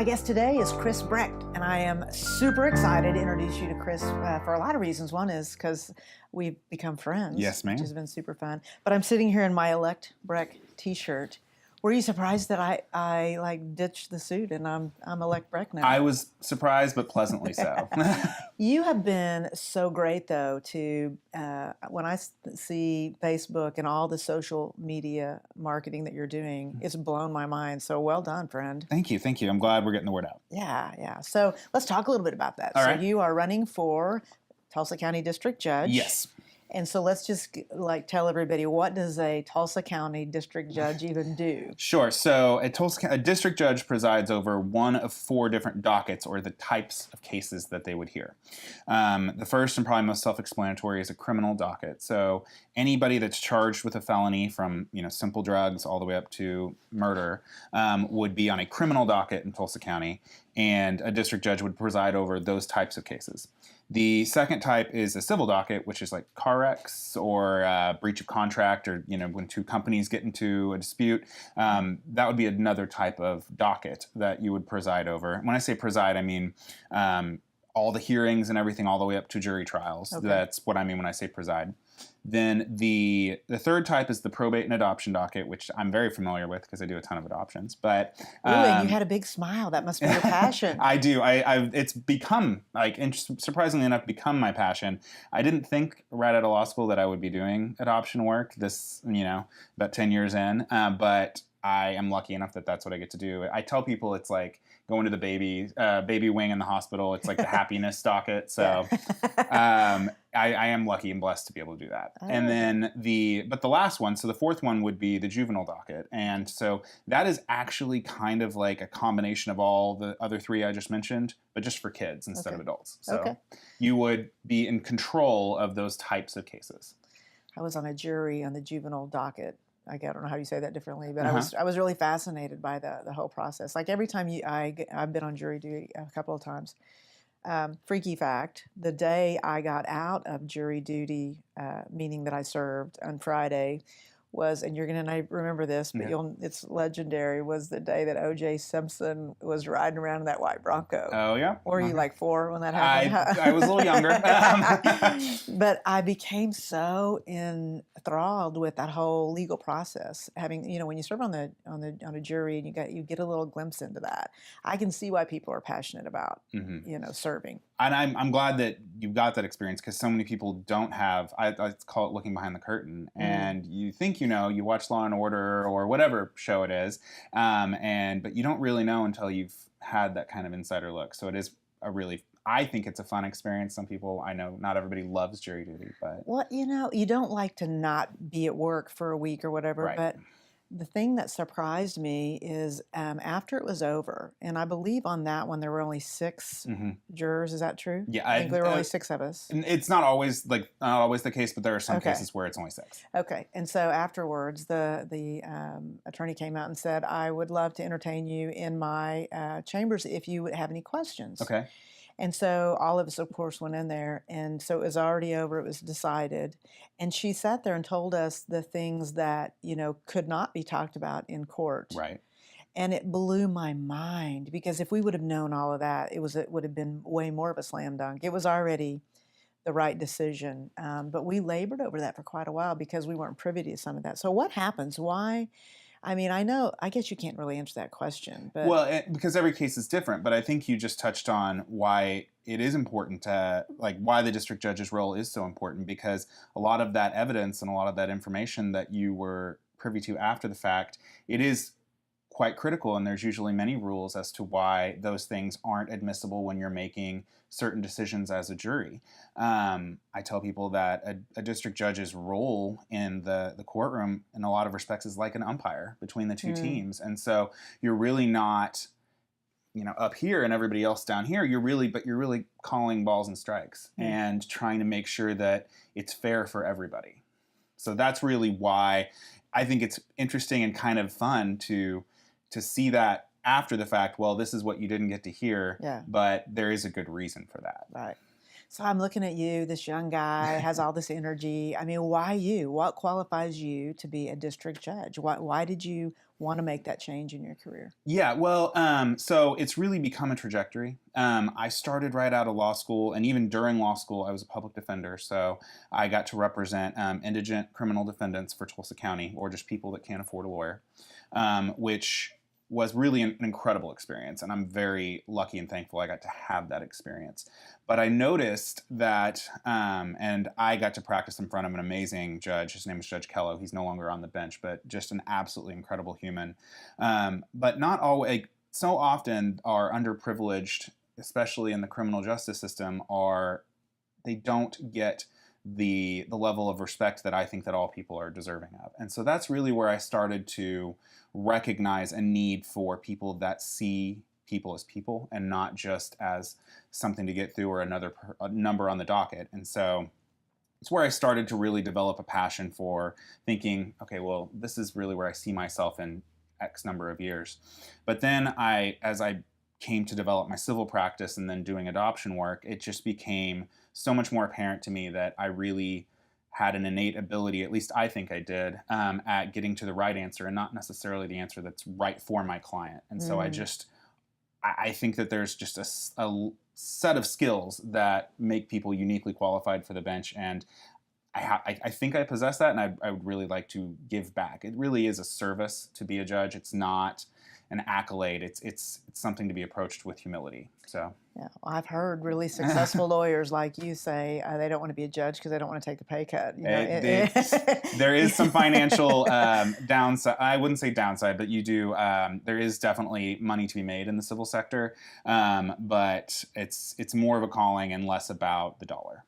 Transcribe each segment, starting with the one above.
My guest today is Chris Brecht, and I am super excited to introduce you to Chris for a lot of reasons. One is because we've become friends, Yes, ma'am. which has been super fun. But I'm sitting here in my Elect Brecht T-shirt. Were you surprised that I like ditched the suit and I'm Elect Brecht now? I was surprised, but pleasantly so. You have been so great, though, to when I see Facebook and all the social media marketing that you're doing, it's blown my mind. So well done, friend. Thank you. I'm glad we're getting the word out. Yeah. So let's talk a little bit about that. All So right. you are running for Tulsa County District Judge. Yes. And so let's just tell everybody, what does a Tulsa County District Judge even do? Sure. So a district judge presides over one of four different dockets, or the types of cases that they would hear. The first and probably most self-explanatory is a criminal docket. So anybody that's charged with a felony, from simple drugs all the way up to murder, would be on a criminal docket in Tulsa County, and a district judge would preside over those types of cases. The second type is a civil docket, which is like car wrecks or breach of contract, or when two companies get into a dispute. That would be another type of docket that you would preside over. When I say preside, I mean all the hearings and everything, all the way up to jury trials. Okay. That's what I mean when I say preside. Then the third type is the probate and adoption docket, which I'm very familiar with because I do a ton of adoptions. But really, you had a big smile. That must be your passion. I do. It's become, surprisingly enough, become my passion. I didn't think right out of law school that I would be doing adoption work about 10 years in, but I am lucky enough that that's what I get to do. I tell people it's like going to the baby wing in the hospital. It's like the happiness docket. So I am lucky and blessed to be able to do that. Oh. And then the last one, so the fourth one, would be the juvenile docket. And so that is actually kind of like a combination of all the other three I just mentioned, but just for kids instead of adults. So you would be in control of those types of cases. I was on a jury on the juvenile docket. I don't know how you say that differently, but I was really fascinated by the whole process. Like every time I've been on jury duty a couple of times. Freaky fact, the day I got out of jury duty, meaning that I served on Friday, was, and you're going to remember this, but it's legendary, was the day that O.J. Simpson was riding around in that white Bronco. Oh, yeah? Or were you like 4 when that happened? I was a little younger. But I became so enthralled with that whole legal process. Having, when you serve on a jury and you get a little glimpse into that, I can see why people are passionate about, serving. And I'm glad that you've got that experience, because so many people don't have. I call it looking behind the curtain, and you think you watch Law and Order or whatever show it is, but you don't really know until you've had that kind of insider look. So it is I think it's a fun experience. Some people, I know not everybody loves jury duty, but you don't like to not be at work for a week or whatever, right. But the thing that surprised me is after it was over, and I believe on that one there were only 6 jurors. Is that true? Yeah, I think there were only 6 of us. It's not always the case, but there are some cases where it's only 6. Okay, and so afterwards, the attorney came out and said, "I would love to entertain you in my chambers if you would have any questions." Okay. And so all of us, of course, went in there, and so it was already over. It was decided. And she sat there and told us the things that, could not be talked about in court. Right. And it blew my mind, because if we would have known all of that, it would have been way more of a slam dunk. It was already the right decision. But we labored over that for quite a while because we weren't privy to some of that. So what happens? Why? I mean, I guess you can't really answer that question. But because every case is different, but I think you just touched on why it is important to, why the district judge's role is so important, because a lot of that evidence and a lot of that information that you were privy to after the fact, it is quite critical, and there's usually many rules as to why those things aren't admissible when you're making certain decisions as a jury. I tell people that a district judge's role in the courtroom, in a lot of respects, is like an umpire between the two teams, and so you're really not, up here and everybody else down here. You're really calling balls and strikes and trying to make sure that it's fair for everybody. So that's really why I think it's interesting and kind of fun to see that after the fact. Well, this is what you didn't get to hear, but there is a good reason for that. Right. So I'm looking at you, this young guy has all this energy. I mean, why you? What qualifies you to be a district judge? Why did you want to make that change in your career? Yeah, well, so it's really become a trajectory. I started right out of law school, and even during law school, I was a public defender. So I got to represent indigent criminal defendants for Tulsa County, or just people that can't afford a lawyer, which was really an incredible experience. And I'm very lucky and thankful I got to have that experience. But I noticed that, and I got to practice in front of an amazing judge. His name is Judge Kello. He's no longer on the bench, but just an absolutely incredible human. But not always, so often our underprivileged, especially in the criminal justice system, they don't get the level of respect that I think that all people are deserving of. And so that's really where I started to recognize a need for people that see people as people and not just as something to get through or a number on the docket. And so it's where I started to really develop a passion for thinking, okay, well, this is really where I see myself in X number of years. But then as I came to develop my civil practice and then doing adoption work, it just became so much more apparent to me that I really had an innate ability, at least I think I did, at getting to the right answer and not necessarily the answer that's right for my client. And so I think that there's just a set of skills that make people uniquely qualified for the bench. And I think I possess that, and I would really like to give back. It really is a service to be a judge. It's not an accolade. It's something to be approached with humility. So yeah, well, I've heard really successful lawyers like you say they don't want to be a judge because they don't want to take the pay cut. You know? There is some financial downside. I wouldn't say downside, but you do. There is definitely money to be made in the civil sector, but it's more of a calling and less about the dollar.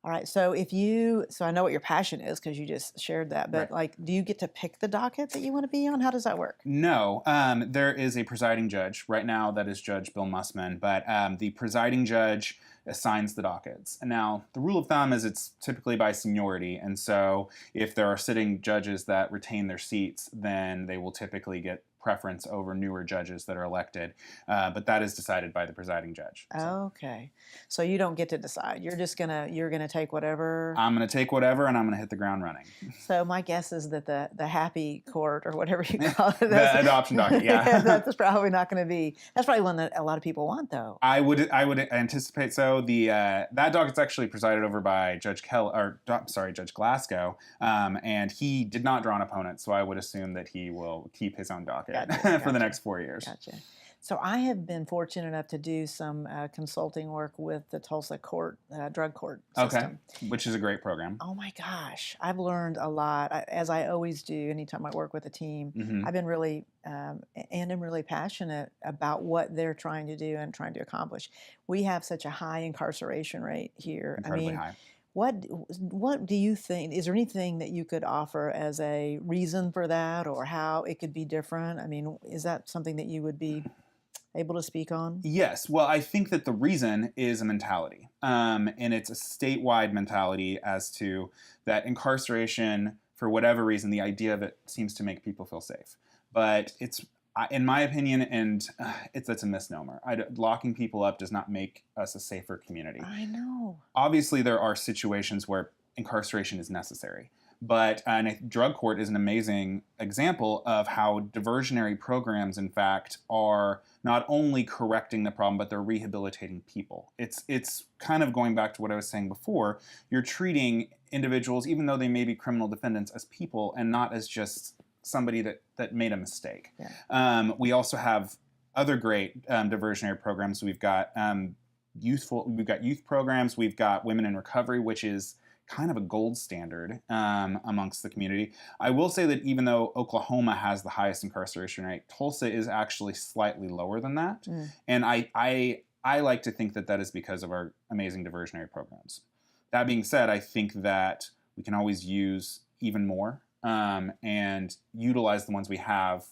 All right. So I know what your passion is because you just shared that, but Right. do you get to pick the docket that you want to be on? How does that work? No, there is a presiding judge right now. That is Judge Bill Mussman, but the presiding judge assigns the dockets. And now the rule of thumb is it's typically by seniority. And so if there are sitting judges that retain their seats, then they will typically get preference over newer judges that are elected, but that is decided by the presiding judge. Okay, so you don't get to decide. You're gonna take whatever. I'm gonna take whatever, and I'm gonna hit the ground running. So my guess is that the happy court or whatever you call it, the adoption docket, yeah, that's probably not going to be. That's probably one that a lot of people want, though. I would anticipate so. That docket's actually presided over by Judge Glasgow, and he did not draw an opponent, so I would assume that he will keep his own docket for the next 4 years. Gotcha. So I have been fortunate enough to do some consulting work with the Tulsa drug court system. Okay, which is a great program. Oh my gosh, I've learned a lot, as I always do anytime I work with a team. Mm-hmm. I've been really, and I'm really passionate about what they're trying to do and trying to accomplish. We have such a high incarceration rate here. Incredibly high. What do you think? Is there anything that you could offer as a reason for that, or how it could be different? I mean, is that something that you would be able to speak on? Yes. Well, I think that the reason is a mentality, and it's a statewide mentality as to that incarceration, for whatever reason, the idea of it seems to make people feel safe. But it's, in my opinion, and it's a misnomer. Locking people up does not make us a safer community. I know. Obviously, there are situations where incarceration is necessary. But a drug court is an amazing example of how diversionary programs, in fact, are not only correcting the problem, but they're rehabilitating people. It's kind of going back to what I was saying before. You're treating individuals, even though they may be criminal defendants, as people and not as just somebody that made a mistake. Yeah. We also have other great diversionary programs. We've got youth programs. We've got Women in Recovery, which is kind of a gold standard amongst the community. I will say that even though Oklahoma has the highest incarceration rate, Tulsa is actually slightly lower than that. Mm. And I like to think that is because of our amazing diversionary programs. That being said, I think that we can always use even more and utilize the ones we have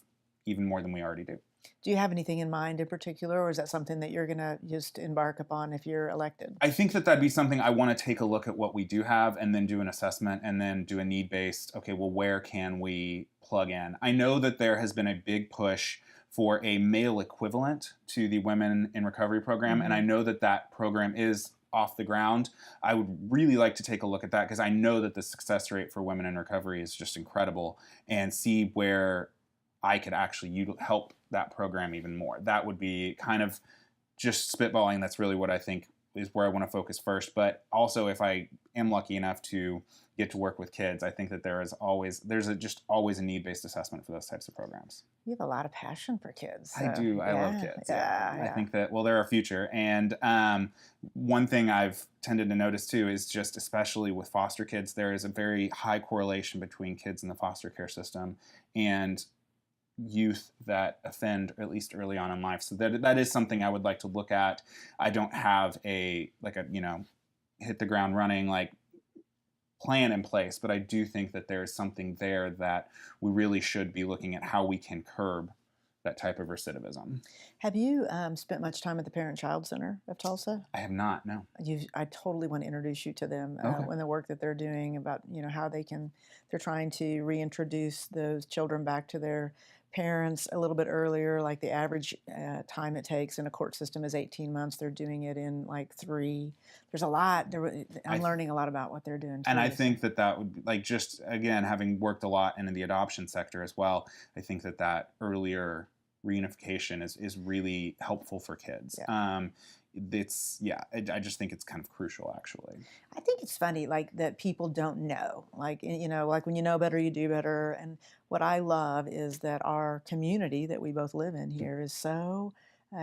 even more than we already do. Do you have anything in mind in particular, or is that something that you're going to just embark upon if you're elected? I think that'd be something I want to take a look at what we do have and then do an assessment and then do a need-based, okay, well, where can we plug in? I know that there has been a big push for a male equivalent to the Women in Recovery program, mm-hmm. and I know that program is off the ground, I would really like to take a look at that, because I know that the success rate for women in recovery is just incredible, and see where I could actually help that program even more. That would be kind of just spitballing. That's really what I think is where I want to focus first. But also, if I am lucky enough to get to work with kids, I think that there's just always a need-based assessment for those types of programs. You have a lot of passion for kids. I do. I love kids. I think that, well, they're our future. And one thing I've tended to notice too is just, especially with foster kids, there is a very high correlation between kids in the foster care system and youth that offend, at least early on in life. So that is something I would like to look at. I don't have a hit the ground running plan in place, but I do think that there is something there that we really should be looking at, how we can curb that type of recidivism. Have you spent much time at the Parent-Child Center of Tulsa? I have not, no. I totally want to introduce you to them and the work that they're doing about, how they're trying to reintroduce those children back to their parents a little bit earlier. Like the average time it takes in a court system is 18 months. They're doing it in 3. There's a lot. I'm learning a lot about what they're doing too. And I think that would be, just again, having worked a lot in the adoption sector as well, I think that earlier reunification is really helpful for kids. Yeah. I just think it's kind of crucial, actually. I think it's funny, that people don't know. When you know better, you do better. And what I love is that our community that we both live in here is so,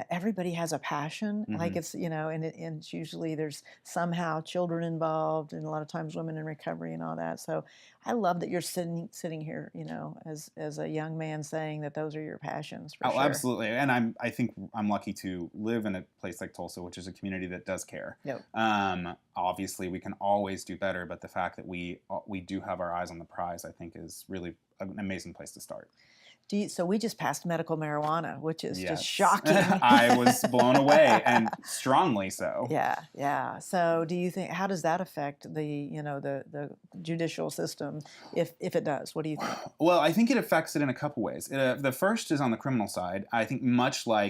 everybody has a passion. Mm-hmm. It's, and it's usually there's somehow children involved, and a lot of times women in recovery and all that. So I love that you're sitting here, as a young man, saying that those are your passions. For sure. Absolutely. And I think I'm lucky to live in a place like Tulsa, which is a community that does care. Yep. Obviously, we can always do better, but the fact that we do have our eyes on the prize, I think, is really an amazing place to start. So we just passed medical marijuana, which is just shocking. I was blown away, and strongly so. Yeah. So do you think, how does that affect the judicial system, if it does? What do you think? Well, I think it affects it in a couple ways. The first is on the criminal side. I think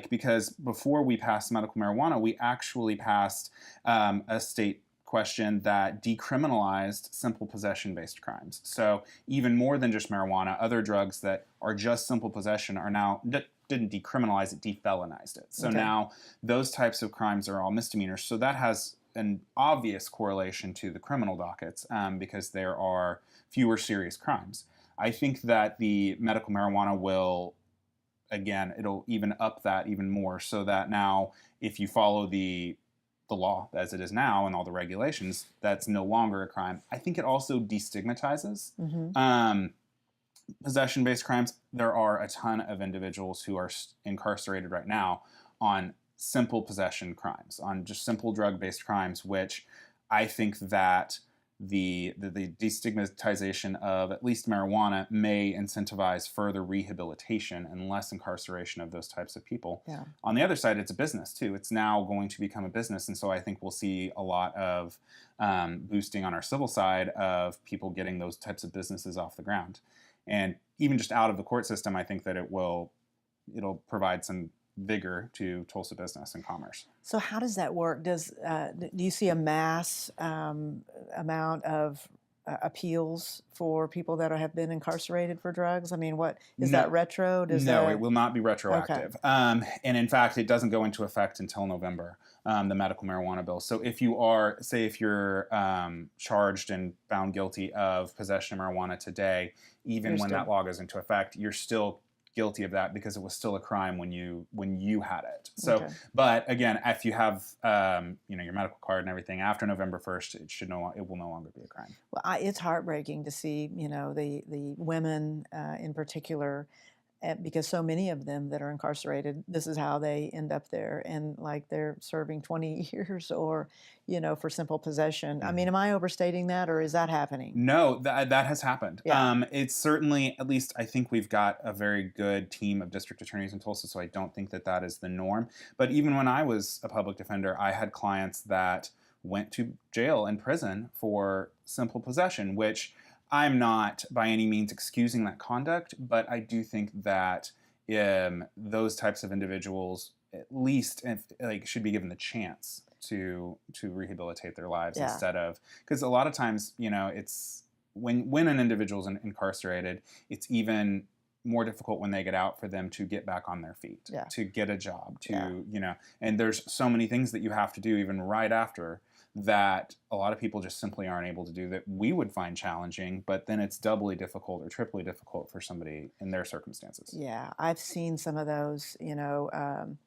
because before we passed medical marijuana, we actually passed a state question that decriminalized simple possession-based crimes. So even more than just marijuana, other drugs that are just simple possession are now didn't decriminalize it, defelonized it. So now those types of crimes are all misdemeanors. So that has an obvious correlation to the criminal dockets because there are fewer serious crimes. I think that the medical marijuana it'll even up that even more, so that now if you follow the law as it is now and all the regulations, that's no longer a crime. I think it also destigmatizes possession-based crimes. There are a ton of individuals who are incarcerated right now on simple possession crimes, on just simple drug-based crimes, which I think that the destigmatization of at least marijuana may incentivize further rehabilitation and less incarceration of those types of people. Yeah. On the other side, it's a business too. It's now going to become a business, and so I think we'll see a lot of boosting on our civil side of people getting those types of businesses off the ground. And even just out of the court system, I think that it'll provide some vigor to Tulsa business and commerce. So how does that work? Do you see a mass amount of appeals for people that have been incarcerated for drugs? I mean, what is that retro? It will not be retroactive. Okay. And in fact, it doesn't go into effect until November, the medical marijuana bill. So if you're charged and found guilty of possession of marijuana today, even when that law goes into effect, you're still guilty of that because it was still a crime when you had it. So, but again, if you have your medical card and everything after November 1st, it will no longer be a crime. Well, it's heartbreaking to see the women in particular, because so many of them that are incarcerated, this is how they end up there, and they're serving 20 years or for simple possession. Mm-hmm. I mean, am I overstating that, or is that happening? No, that has happened. Yeah. It's certainly, at least I think we've got a very good team of district attorneys in Tulsa, so I don't think that is the norm. But even when I was a public defender, I had clients that went to jail and prison for simple possession, which I'm not by any means excusing that conduct, but I do think that those types of individuals at least should be given the chance to rehabilitate their lives Yeah. instead of, because a lot of times, it's when an individual's incarcerated, it's even more difficult when they get out for them to get back on their feet, Yeah. to get a job, to, Yeah. and there's so many things that you have to do even right after that a lot of people just simply aren't able to do, that we would find challenging, but then it's doubly difficult or triply difficult for somebody in their circumstances. Yeah, I've seen some of those,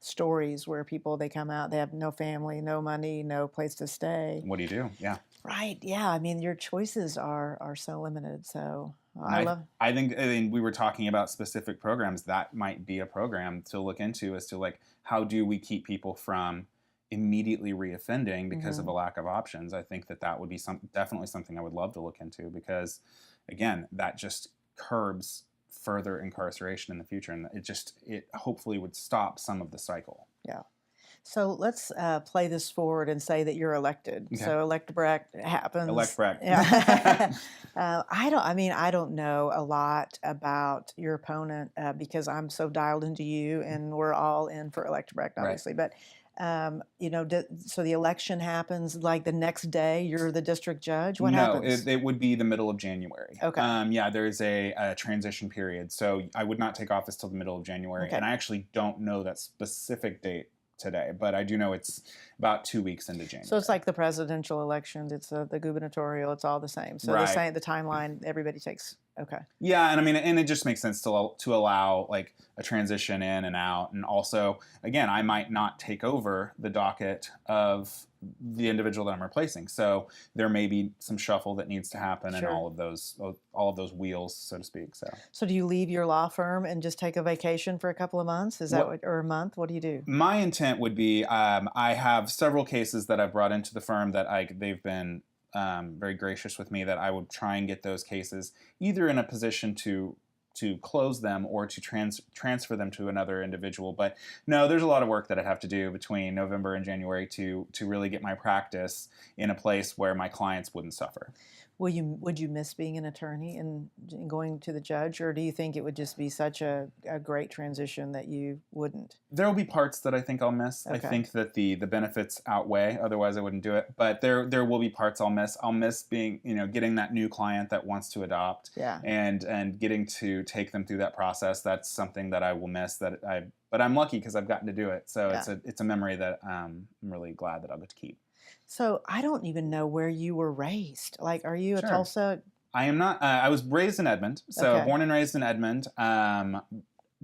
stories where people, they come out, they have no family, no money, no place to stay. What do you do? Yeah. Right. Yeah. I mean, your choices are so limited. So I think we were talking about specific programs. That might be a program to look into, as to like, how do we keep people from immediately reoffending because of a lack of options. I think that would be definitely something I would love to look into, because again, that just curbs further incarceration in the future, and it hopefully would stop some of the cycle. Yeah. So let's play this forward and say that you're elected. Okay. So elect Brecht happens. Elect Brecht. Yeah. I don't know a lot about your opponent because I'm so dialed into you, and we're all in for elect Brecht, obviously. Right. But so the election happens like the next day. You're the district judge. What happens? No, it would be the middle of January. Okay. Yeah, there's a transition period, so I would not take office till the middle of January, and I actually don't know that specific date today, but I do know it's about 2 weeks into January. So it's like the presidential elections. It's the gubernatorial. It's all the same. So the timeline, everybody takes. Okay. Yeah, and I mean, and it just makes sense to allow like a transition in and out, and also, again, I might not take over the docket of the individual that I'm replacing, so there may be some shuffle that needs to happen, Sure. and all of those wheels, so to speak. So do you leave your law firm and just take a vacation for a couple of months? Is that or a month? What do you do? My intent would be, I have several cases that I've brought into the firm that they've been very gracious with me, that I would try and get those cases either in a position to close them or to transfer them to another individual. But no, there's a lot of work that I'd have to do between November and January to really get my practice in a place where my clients wouldn't suffer. Would you miss being an attorney and going to the judge, or do you think it would just be such a great transition that you wouldn't? There will be parts that I think I'll miss. Okay. I think that the benefits outweigh, otherwise I wouldn't do it. But there will be parts I'll miss. I'll miss being, getting that new client that wants to adopt, yeah, and getting to take them through that process. That's something that I will miss. But I'm lucky because I've gotten to do it. So yeah. It's a memory that I'm really glad that I'll get to keep. So I don't even know where you were raised. Like, are you a Tulsa? I am not. I was raised in Edmond. So born and raised in Edmond.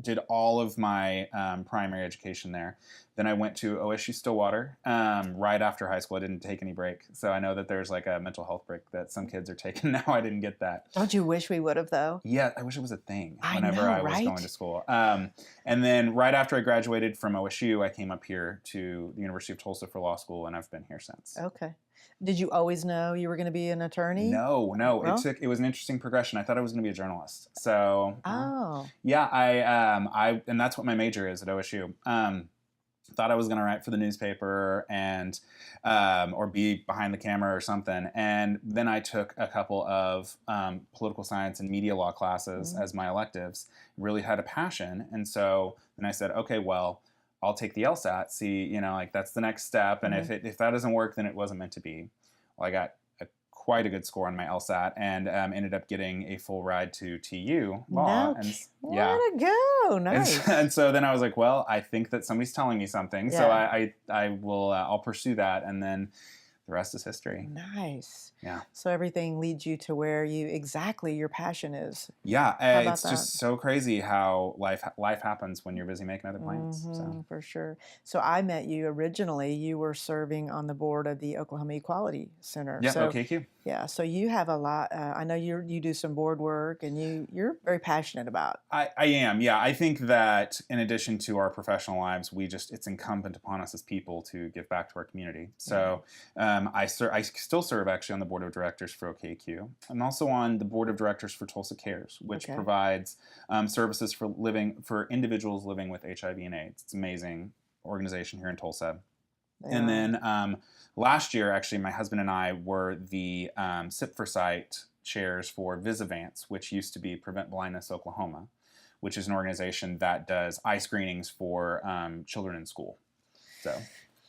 Did all of my primary education there. Then I went to OSU Stillwater right after high school. I didn't take any break. So I know that there's like a mental health break that some kids are taking now. I didn't get that. Don't you wish we would have, though? Yeah, I wish it was a thing I was going to school. And then right after I graduated from OSU, I came up here to the University of Tulsa for law school, and I've been here since. Okay. Did you always know you were going to be an attorney? No. Well, It was an interesting progression. I thought I was going to be a journalist. So yeah, I and that's what my major is at OSU. Thought I was going to write for the newspaper and or be behind the camera or something. And then I took a couple of political science and media law classes as my electives. Really had a passion, and so then I said, okay, well, I'll take the LSAT, see, that's the next step. And if that doesn't work, then it wasn't meant to be. Well, I got quite a good score on my LSAT and ended up getting a full ride to TU Law. Way to go. Nice. And so then I was like, well, I think that somebody's telling me something. Yeah. So I will, I'll pursue that. And then the rest is history. Nice. Yeah. So everything leads you to where your passion is. Yeah. It's just so crazy how life happens when you're busy making other plans. So. For sure. So I met you originally. You were serving on the board of the Oklahoma Equality Center. Yeah, so, OKQ. Yeah. So you have a lot. I know you do some board work, and you're very passionate about. I am. Yeah. I think that in addition to our professional lives, it's incumbent upon us as people to give back to our community. So I still serve actually on the board of directors for OKQ. I'm also on the board of directors for Tulsa Cares, which provides services for individuals living with HIV and AIDS. It's an amazing organization here in Tulsa. Yeah. And then last year, actually, my husband and I were the SIP for Sight chairs for Visivance, which used to be Prevent Blindness Oklahoma, which is an organization that does eye screenings for children in school. So.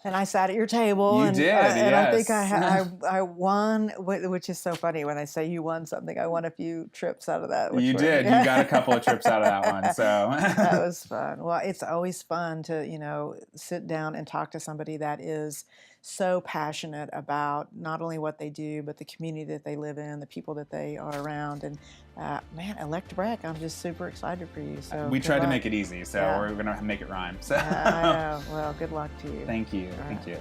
And I sat at your table. You and, did, and I think yes. I won, which is so funny when they say you won something. I won a few trips out of that. You did. You got a couple of trips out of that one. So that was fun. Well, it's always fun to, sit down and talk to somebody that is so passionate about not only what they do, but the community that they live in, the people that they are around. And man, elect Brecht, I'm just super excited for you. So we tried to make it easy, so we're going to make it rhyme. So I know. Well, good luck to you. Thank you. Thank you.